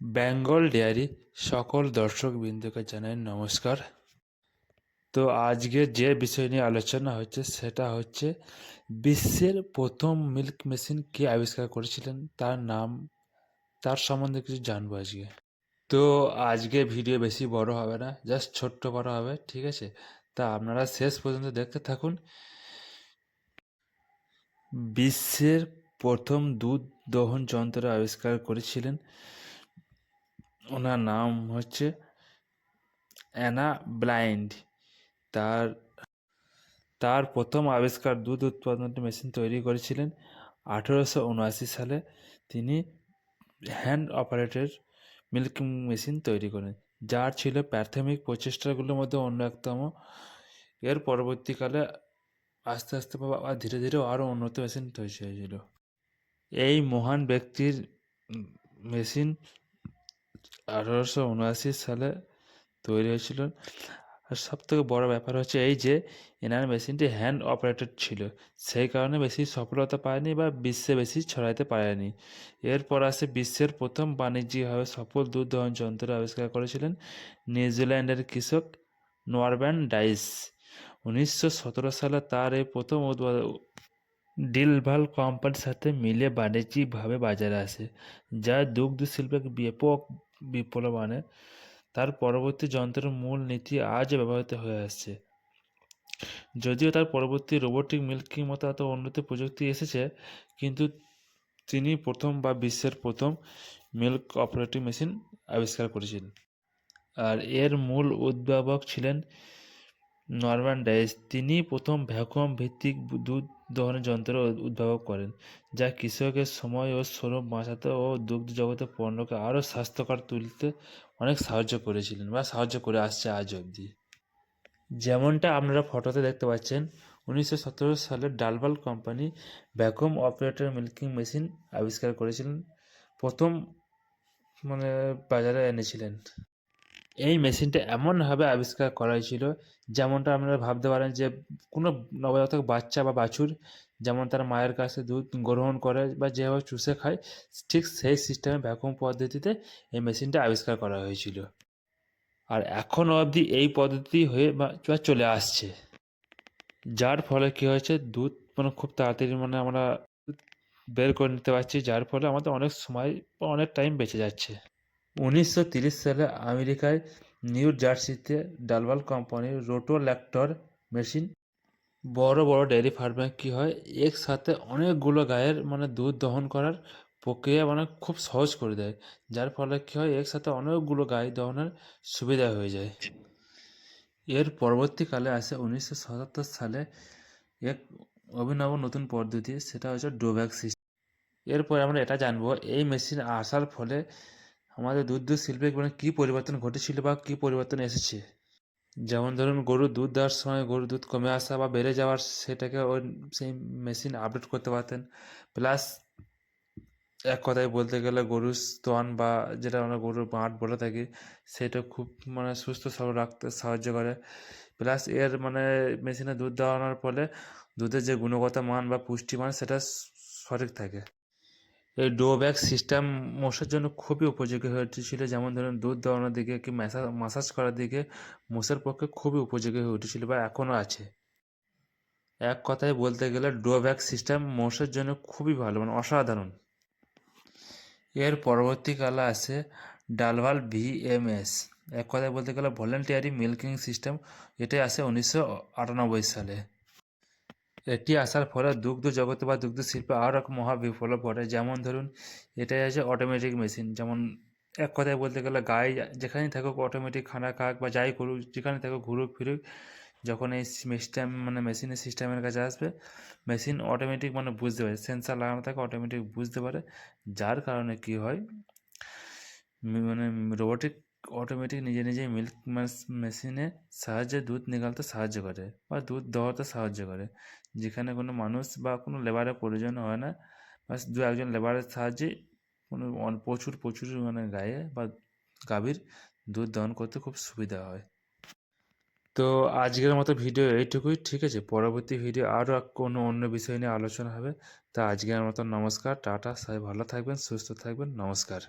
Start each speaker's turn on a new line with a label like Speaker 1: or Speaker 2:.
Speaker 1: Bengal dairy সকল দর্শকবৃন্দকে জানাই নমস্কার। তো আজকে যে বিষয় নিয়ে আলোচনা হচ্ছে সেটা হচ্ছে বিশ্বের প্রথম মিল্ক মেশিন কে আবিষ্কার করেছিলেন, তার নাম, তার সম্বন্ধে কিছু জানবো আজকে। তো আজকে ভিডিও বেশি বড় হবে না, জাস্ট ছোট্ট বড় হবে, ঠিক আছে? তা আপনারা শেষ পর্যন্ত দেখতে থাকুন। বিশ্বের প্রথম দুধ দহন যন্ত্র আবিষ্কার করেছিলেন, ওনার নাম হচ্ছে অ্যানা ব্লাইন্ড। তার তার প্রথম আবিষ্কার দুধ উৎপাদনের মেশিন তৈরি করেছিলেন 1879 সালে। তিনি হ্যান্ড অপারেটেড মিল্কিং মেশিন তৈরি করেন, যার ছিল প্রাথমিক প্রচেষ্টাগুলোর মধ্যে অন্যতম। এর পরবর্তীকালে আস্তে আস্তে বা ধীরে ধীরে আরও উন্নত মেশিন তৈরি হয়েছিল। এই মহান ব্যক্তির মেশিন 1879 সালে তৈরি হয়েছিল। আর সবথেকে বড় ব্যাপার হচ্ছে এই যে এনার মেশিনটি হ্যান্ড অপারেটেড ছিল, সেই কারণে বেশি সফলতা পায়নি বা বিশ্বে বেশি ছড়াইতে পারেনি। এরপর আসে বিশ্বের প্রথম বাণিজ্যিকভাবে সফল দুধ দহন যন্ত্র আবিষ্কার করেছিলেন নিউজিল্যান্ডের কৃষক নরম্যান ডাইস। 1917 সালে তার এই প্রথম উদ্ভাবন ডিলভাল কোম্পানির সাথে মিলে বাণিজ্যিকভাবে বাজারে আসে, যা দুগ্ধ শিল্পে ব্যাপক বিপ্লব আনে। তার পরবর্তী যন্ত্রের মূল নীতি আজও ব্যবহৃত হয়ে আসছে। যদিও তার পরবর্তী রোবোটিক মিল্কিং মতো এত উন্নত প্রযুক্তি এসেছে, কিন্তু তিনি প্রথম বা বিশ্বের প্রথম মিল্ক অপারেটিং মেশিন আবিষ্কার করেছিলেন। আর এর মূল উদ্ভাবক ছিলেন নরম্যান ডাইস। তিনি প্রথম ভ্যাকুয়াম ভিত্তিক দুধ দহনের যন্ত্র উদ্ভাবক করেন, যা কৃষকের সময় ও শ্রম বাঁচাতে ও দুগ্ধ জগতের পণ্যকে আরও স্বাস্থ্যকর তুলতে অনেক সাহায্য করেছিলেন বা সাহায্য করে আসছে আজ অবধি। যেমনটা আপনারা ফটোতে দেখতে পাচ্ছেন, 1917 সালে DeLaval company vacuum operator milking machine আবিষ্কার করেছিলেন, প্রথম বাজারে এনেছিলেন। এই মেশিনটা এমনভাবে আবিষ্কার করা হয়েছিল, যেমনটা আপনারা ভাবতে পারেন যে কোনো নবজাতক বাচ্চা বা বাছুর যেমন তার মায়ের কাছে দুধ গ্রহণ করে বা যেভাবে চুষে খায়, ঠিক সেই সিস্টেমে ভ্যাকুয়াম পদ্ধতিতে এই মেশিনটা আবিষ্কার করা হয়েছিল। আর এখনও অবধি এই পদ্ধতি হয়ে বা চলে আসছে, যার ফলে কী হয়েছে, দুধ খুব তাড়াতাড়ি আমরা বের করে নিতে পারছি, যার ফলে আমাদের অনেক সময় বা অনেক টাইম বেঁচে যাচ্ছে। 1930 সালে আমেরিকায় নিউ জার্সিতে ডালভাল কোম্পানির রোটোল্যাক্টর মেশিন বড় বড় ডেয়ারি ফার্মে কী হয়, একসাথে অনেকগুলো গায়ের দুধ দহন করার প্রক্রিয়া খুব সহজ করে দেয়, যার ফলে কী হয়, একসাথে অনেকগুলো গাই দহনের সুবিধা হয়ে যায়। এর পরবর্তীকালে আসে 1977 সালে এক অভিনব নতুন পদ্ধতি, সেটা হচ্ছে ডোব্যাক সিস্টেম। এরপর আমরা এটা জানবো এই মেশিন আসার ফলে আমাদের দুগ্ধ শিল্পে কী পরিবর্তন ঘটেছিল বা কী পরিবর্তন এসেছে। যেমন ধরুন, গরুর দুধ দেওয়ার সময় গরুর দুধ কমে আসা বা বেড়ে যাওয়ার, সেটাকে সেই মেশিন আপডেট করতে পারতেন। প্লাস এক কথায় বলতে গেলে গরুর স্তন বা যেটা আমরা গরুর বাঁট বলে থাকি, সেটা খুব সুস্থ সবল রাখতে সাহায্য করে। প্লাস এর মেশিনে দুধ দেওয়ানোর ফলে দুধের যে গুণগত মান বা পুষ্টিমান সেটা সঠিক থাকে। এই ডো ব্যাগ সিস্টেম মোষের জন্য খুবই উপযোগী হয়ে উঠেছিল। যেমন ধরুন, দুধ দোয়ানোর দিকে কি মাসাজ করার দিকে মোষের পক্ষে খুবই উপযোগী হয়ে উঠেছিল বা এখনও আছে। এক কথায় বলতে গেলে ডো ব্যাগ সিস্টেম মোষের জন্য খুবই ভালো, অসাধারণ। এর পরবর্তীকালে আসে ডালভাল ভিএমএস, এক কথায় বলতে গেলে ভলেন্টিয়ারি মিল্কিং সিস্টেম। এটাই আসে 1998 সালে। এটি আসার ফলে দুগ্ধ জগতে বা দুগ্ধ শিল্পে আরও এক মহা বিপ্লব ঘটে। যেমন ধরুন, এটাই আছে অটোমেটিক মেশিন। যেমন এক কথায় বলতে গেলে গাই যেখানেই থাকুক অটোমেটিক খানা খাক বা যাই করুক, যেখানে থাকুক ঘুরুক ফিরুক, যখন এই সিস্টেম মেশিনের সিস্টেমের কাছে আসবে, মেশিন অটোমেটিক বুঝতে পারে, সেন্সার লাগানো থাকে, অটোমেটিক বুঝতে পারে। যার কারণে কী হয়, রোবোটিক অটোমেটিক নিজে নিজেই মিল্ক মেশিনের সাহায্যে দুধ নিকালতে সাহায্য করে বা দুধ দোহাতে সাহায্য করে, যেখানে কোনো মানুষ বা কোনো লেবারের প্রয়োজন হয় না। বাস দু একজন লেবারের সাহায্যে প্রচুর প্রচুর গায়ে বা গাভীর দুধ দহন করতে খুব সুবিধা হয়। তো আজকের মতো ভিডিও এইটুকুই, ঠিক আছে? পরবর্তী ভিডিও আরও কোনো অন্য বিষয় নিয়ে আলোচনা হবে। তা আজকের মতো নমস্কার, টাটা, সবাই ভালো থাকবেন, সুস্থ থাকবেন, নমস্কার।